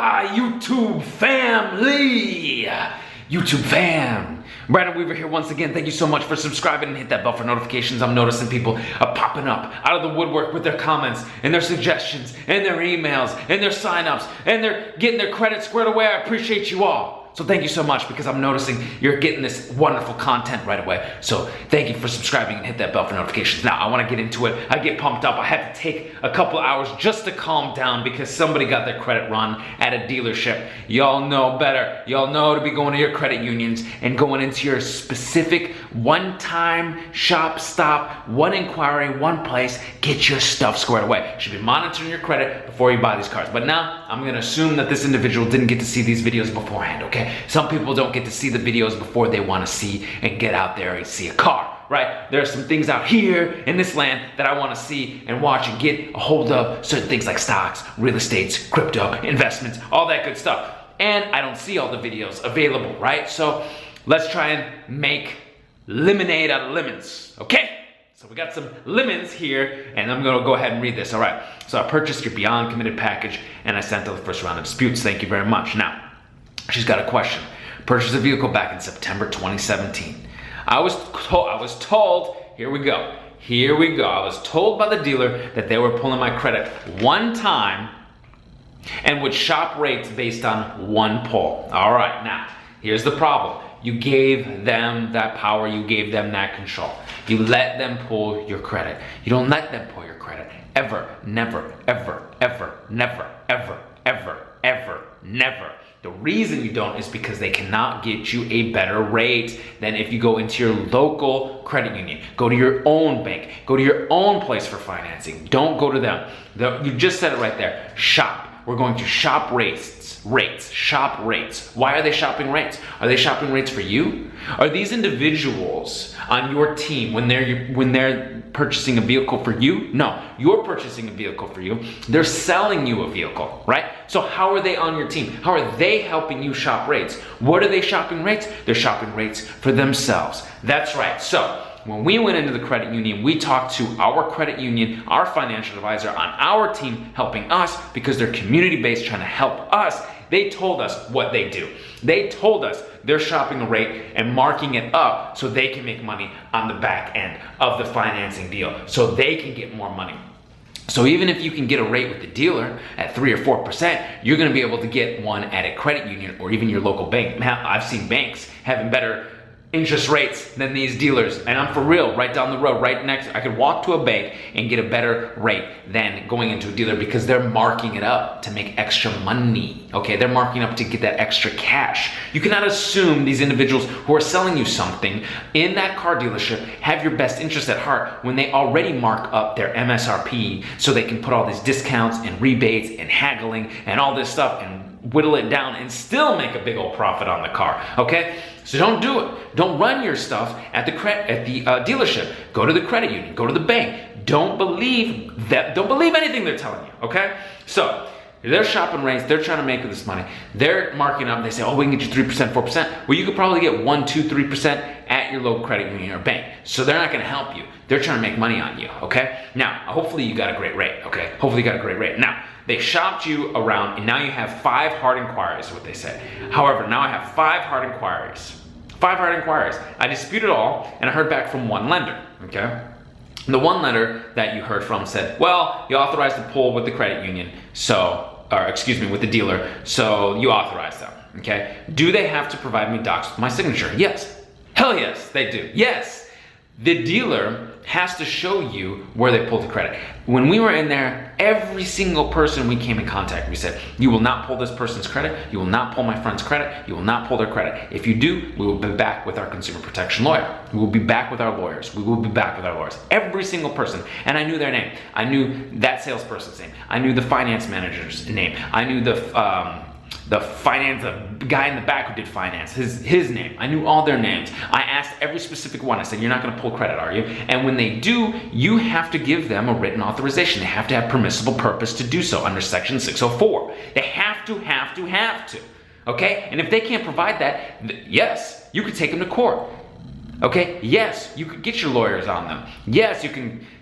Aloha, YouTube family! YouTube fam! Brandon Weaver here once again. Thank you so much for subscribing and hit that bell for notifications. I'm noticing people are popping up out of the woodwork with their comments and their suggestions and their emails and their signups and they're getting their credit squared away. I appreciate you all. So thank you so much because I'm noticing you're getting this wonderful content right away. So thank you for subscribing and hit that bell for notifications. Now I want to get into it. I get pumped up. I had to take a couple hours just to calm down because somebody got their credit run at a dealership. Y'all know better. Y'all know to be going to your credit unions and going into your specific one-time shop stop, one inquiry, one place. Get your stuff squared away. You should be monitoring your credit before you buy these cars. But now I'm going to assume that this individual didn't get to see these videos beforehand, okay? Some people don't get to see the videos before they want to see and get out there and see a car, right? There are some things out here in this land that I want to see and watch and get a hold of. Certain things like stocks, real estates, crypto, investments, all that good stuff. And I don't see all the videos available, right? So let's try and make lemonade out of lemons, okay? So we got some lemons here, and I'm gonna go ahead and read this. All right, so I purchased your Beyond Committed package, and I sent out the first round of disputes. Thank you very much. Now, she's got a question. Purchased a vehicle back in September 2017. I was told, here we go. I was told by the dealer that they were pulling my credit one time and would shop rates based on one pull. All right, now, here's the problem. You gave them that power, you gave them that control. You let them pull your credit. You don't let them pull your credit. Ever, never, ever, ever, never, ever, ever, ever, never. The reason you don't is because they cannot get you a better rate than if you go into your local credit union. Go to your own bank. Go to your own place for financing. Don't go to them. You just said it right there. Shop. We're going to shop shop rates. Why are they shopping rates? Are they shopping rates for you? Are these individuals on your team when they're purchasing a vehicle for you? No, you're purchasing a vehicle for you. They're selling you a vehicle, right? So how are they on your team? How are they helping you shop rates? What are they shopping rates? They're shopping rates for themselves. That's right. So when we went into the credit union, we talked to our credit union, our financial advisor on our team helping us because they're community-based trying to help us. They told us what they do. They told us they're shopping a rate and marking it up so they can make money on the back end of the financing deal, so they can get more money. So even if you can get a rate with the dealer at 3 or 4%, you're gonna be able to get one at a credit union or even your local bank. Now, I've seen banks having better interest rates than these dealers, and I'm for real, right down the road, right next, I could walk to a bank and get a better rate than going into a dealer because they're marking it up to make extra money, okay? They're marking up to get that extra cash. You cannot assume these individuals who are selling you something in that car dealership have your best interest at heart when they already mark up their MSRP so they can put all these discounts and rebates and haggling and all this stuff and whittle it down and still make a big old profit on the car, okay? So don't do it. Don't run your stuff at the dealership. Go to the credit union. Go to the bank. Don't believe anything they're telling you, okay? So they're shopping rates. They're trying to make this money. They're marking up. They say, oh, we can get you 3%, 4%. Well, you could probably get 1%, 2%, 3% at your local credit union or bank. So they're not going to help you. They're trying to make money on you, okay? Now, hopefully you got a great rate, okay? Hopefully you got a great rate. Now, they shopped you around, and now you have 5 hard inquiries, is what they said. However, now I have 5 hard inquiries. 5 hard inquiries. I disputed all, and I heard back from one lender, okay? And the one lender that you heard from said, well, you authorized the pull with the credit union, with the dealer, so you authorized them, okay? Do they have to provide me docs with my signature? Yes. Hell yes, they do. Yes. The dealer has to show you where they pulled the credit. When we were in there, every single person we came in contact, we said, you will not pull this person's credit, you will not pull my friend's credit, you will not pull their credit. If you do, we will be back with our consumer protection lawyer. We will be back with our lawyers. We will be back with our lawyers. Every single person. And I knew their name. I knew that salesperson's name. I knew the finance manager's name. I knew the guy in the back who did finance, his name. I knew all their names. I asked every specific one. I said, you're not gonna pull credit, are you? And when they do, you have to give them a written authorization. They have to have permissible purpose to do so under section 604. They have to, okay? And if they can't provide that, yes, you could take them to court. Okay, yes, you could get your lawyers on them. Yes,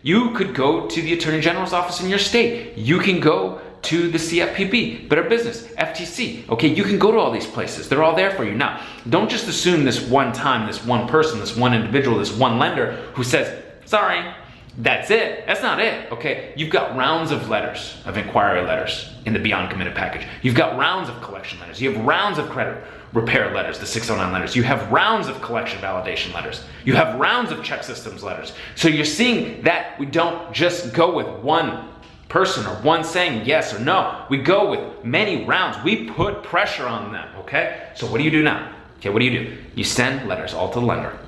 you could go to the Attorney General's office in your state. You can go to the CFPB, Better Business, FTC. Okay, you can go to all these places. They're all there for you. Now, don't just assume this one time, this one person, this one individual, this one lender who says, sorry, that's it. That's not it, okay? You've got rounds of letters, of inquiry letters in the Beyond Committed package. You've got rounds of collection letters. You have rounds of credit repair letters, the 609 letters. You have rounds of collection validation letters. You have rounds of check systems letters. So you're seeing that we don't just go with one person or one saying yes or no. We go with many rounds. We put pressure on them, okay? So what do you do now? Okay, what do? You send letters all to the lender.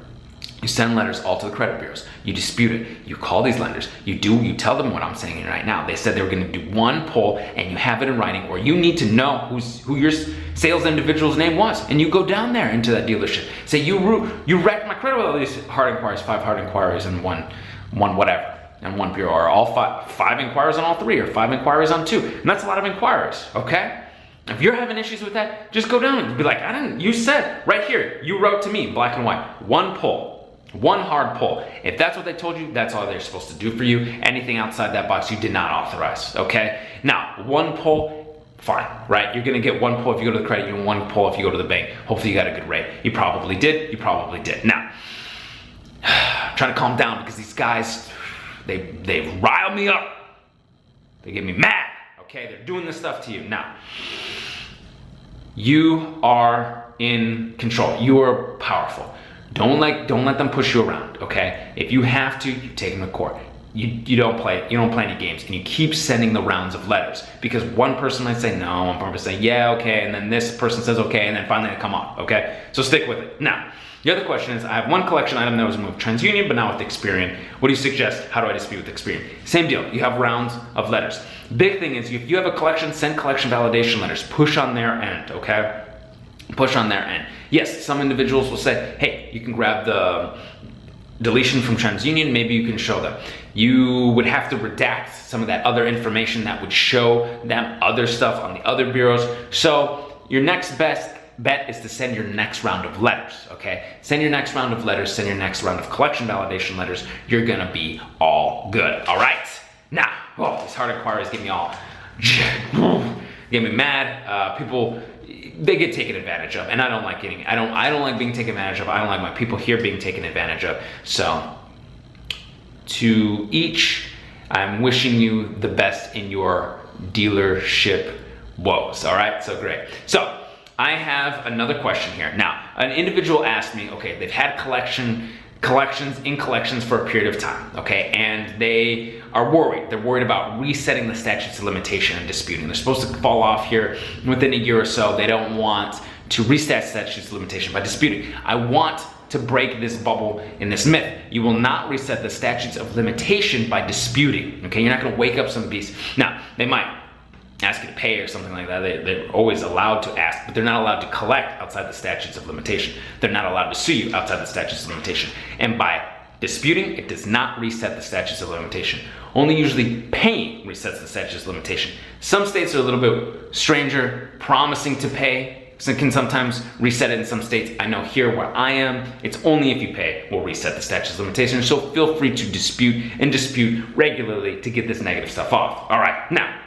You send letters all to the credit bureaus. You dispute it. You call these lenders. You tell them what I'm saying right now. They said they were going to do one pull, and you have it in writing, or you need to know who your sales individual's name was, and you go down there into that dealership. Say you wrecked my credit with all these hard inquiries, 5 hard inquiries and one whatever, and one bureau, or all five inquiries on all 3, or 5 inquiries on 2, and that's a lot of inquiries. Okay. If you're having issues with that, just go down and be like, you said right here, you wrote to me, black and white, one pull. One hard pull. If that's what they told you, that's all they're supposed to do for you. Anything outside that box, you did not authorize, okay? Now, one pull, fine, right? You're gonna get one pull if you go to the credit union, one pull if you go to the bank. Hopefully you got a good rate. You probably did. Now, I'm trying to calm down because these guys, they rile me up. They get me mad, okay? They're doing this stuff to you. Now, you are in control. You are powerful. Don't let them push you around, okay? If you have to, you take them to court. You don't play any games, and you keep sending the rounds of letters, because one person might say no, one person might say yeah, okay, and then this person says okay, and then finally they come off, okay? So stick with it. Now, the other question is, I have one collection item that was moved TransUnion, but now with Experian. What do you suggest? How do I dispute with Experian? Same deal. You have rounds of letters. Big thing is, if you have a collection, send collection validation letters. Push on their end, okay? Push on their end. Yes, some individuals will say, hey, you can grab the deletion from TransUnion, maybe you can show them. You would have to redact some of that other information that would show them other stuff on the other bureaus. So your next best bet is to send your next round of letters, okay? Send your next round of letters, send your next round of collection validation letters. You're gonna be all good, all right? Now, these hard inquiries get me all, get me mad. People, they get taken advantage of, and I don't like being taken advantage of. I don't like my people here being taken advantage of. So, to each, I'm wishing you the best in your dealership woes, all right? So great. So, I have another question here. Now, an individual asked me, okay, they've had collections for a period of time, okay, and they are worried. They're worried about resetting the statutes of limitation and disputing. They're supposed to fall off here within a year or so. They don't want to reset statutes of limitation by disputing. I want to break this bubble and this myth. You will not reset the statutes of limitation by disputing, okay? You're not gonna wake up some beast. Now, they might ask you to pay or something like that. They're always allowed to ask, but they're not allowed to collect outside the statutes of limitation. They're not allowed to sue you outside the statutes of limitation. And by disputing, it does not reset the statutes of limitation. Only usually paying resets the statutes of limitation. Some states are a little bit stranger. Promising to pay can sometimes reset it in some states. I know here where I am, it's only if you pay will reset the statutes of limitation. So feel free to dispute regularly to get this negative stuff off. All right, now,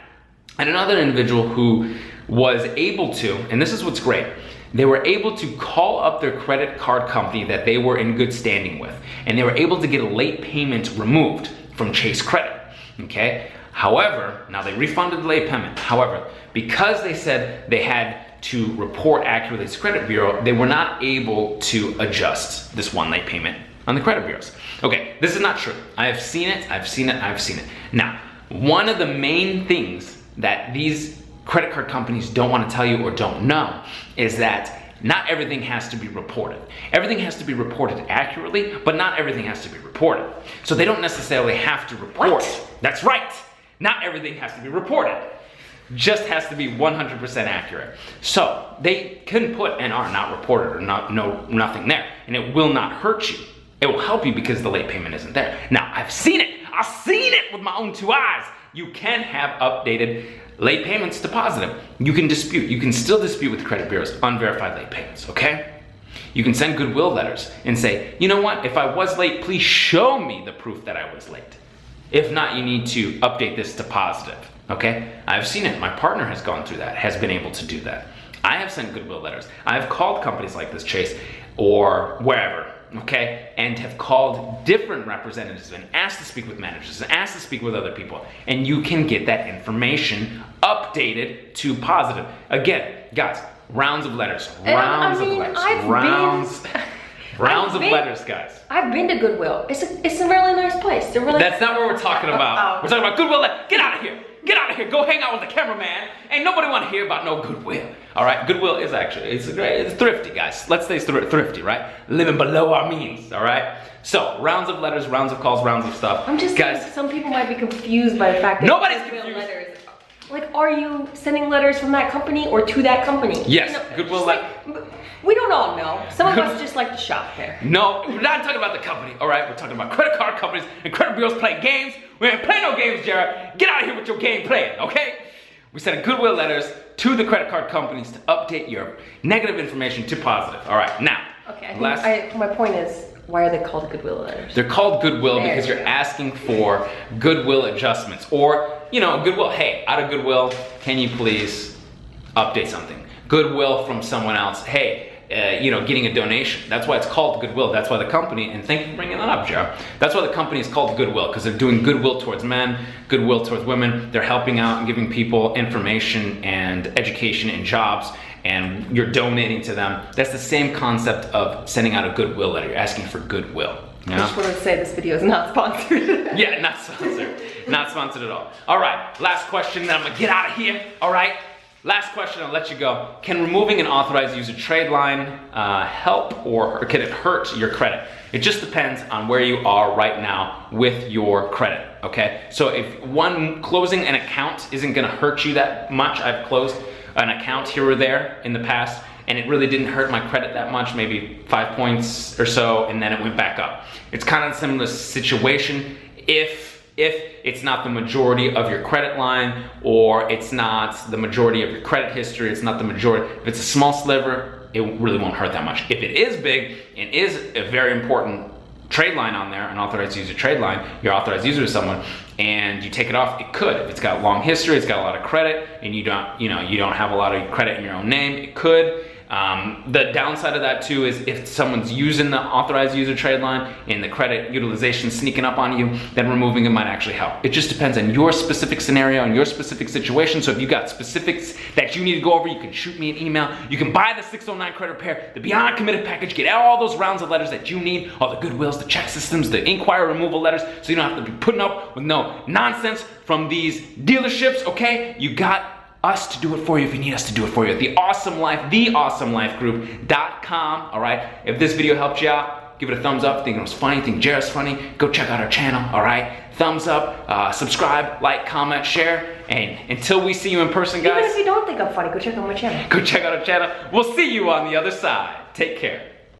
and another individual who was able to, and this is what's great, they were able to call up their credit card company that they were in good standing with, and they were able to get a late payment removed from Chase Credit, okay? However, now they refunded the late payment. However, because they said they had to report accurately to the credit bureau, they were not able to adjust this one late payment on the credit bureaus. Okay, this is not true. I have seen it. Now, one of the main things that these credit card companies don't want to tell you or don't know is that not everything has to be reported. Everything has to be reported accurately, but not everything has to be reported. So they don't necessarily have to report. What? That's right. Not everything has to be reported. Just has to be 100% accurate. So they can put NR not reported or nothing there, and it will not hurt you. It will help you because the late payment isn't there. Now, I've seen it with my own 2 eyes. You can have updated late payments to positive. You can still dispute with credit bureaus unverified late payments, okay? You can send goodwill letters and say, you know what, if I was late, please show me the proof that I was late. If not, you need to update this to positive. okay? I've seen it. My partner has gone through that, has been able to do that. I have sent goodwill letters. I've called companies like this, Chase, or wherever, okay? And have called different representatives and asked to speak with managers and asked to speak with other people. And you can get that information updated to positive. Again, guys, rounds of letters, rounds of letters, guys. I've been to Goodwill. It's a really nice place. That's not what we're talking about. We're talking about Goodwill. Get out of here. Get out of here. Go hang out with the cameraman. Ain't nobody want to hear about no Goodwill. All right, Goodwill is actually, it's thrifty, guys. Let's stay thrifty, right? Living below our means, all right? So, rounds of letters, rounds of calls, rounds of stuff. I'm just guys, saying some people might be confused by the fact that nobody's Goodwill confused. Letters. Like, are you sending letters from that company or to that company? Yes, you know, Goodwill we don't all know. Some of us just like to shop there. No, we're not talking about the company, all right? We're talking about credit card companies and credit bureaus playing games. We ain't playing no games, Jera. Get out of here with your game playing, okay? We send goodwill letters to the credit card companies to update your negative information to positive. All right, now. Okay, my point is, why are they called goodwill letters? They're called goodwill because you're asking for goodwill adjustments. Or, you know, goodwill, hey, out of goodwill, can you please update something? Goodwill from someone else, hey, you know, getting a donation. That's why it's called goodwill. That's why the company, and thank you for bringing that up, Jera. That's why the company is called Goodwill, because they're doing goodwill towards men, goodwill towards women. They're helping out and giving people information and education and jobs, and you're donating to them. That's the same concept of sending out a goodwill letter. You're asking for goodwill. I just want to say this video is not sponsored. Yeah, not sponsored. Not sponsored at all. All right, last question, then I'm gonna get out of here, all right? Last question, I'll let you go. Can removing an authorized user trade line help or can it hurt your credit? It just depends on where you are right now with your credit, okay? So if closing an account isn't gonna hurt you that much, I've closed an account here or there in the past and it really didn't hurt my credit that much, maybe 5 points or so, and then it went back up. It's kind of a similar situation if it's not the majority of your credit line, or it's not the majority of your credit history, it's not the majority, if it's a small sliver, it really won't hurt that much. If it is big, and is a very important trade line on there, an authorized user trade line, your authorized user is someone, and you take it off, it could. If it's got long history, it's got a lot of credit, and you don't have a lot of credit in your own name, it could. The downside of that too is if someone's using the authorized user trade line and the credit utilization sneaking up on you, then removing it might actually help. It just depends on your specific scenario and your specific situation. So if you got specifics that you need to go over, you can shoot me an email. You can buy the 609 credit repair, the Beyond Committed package, get all those rounds of letters that you need, all the goodwills, the check systems, the inquiry removal letters, so you don't have to be putting up with no nonsense from these dealerships, okay? You got us to do it for you if you need us to do it for you at The Awesome Life, theawesomelifegroup.com, all right? If this video helped you out, give it a thumbs up. Think it was funny, think Jera's funny, go check out our channel, all right? Thumbs up, subscribe, like, comment, share, and until we see you in person, guys. Even if you don't think I'm funny, go check out my channel. Go check out our channel. We'll see you on the other side. Take care.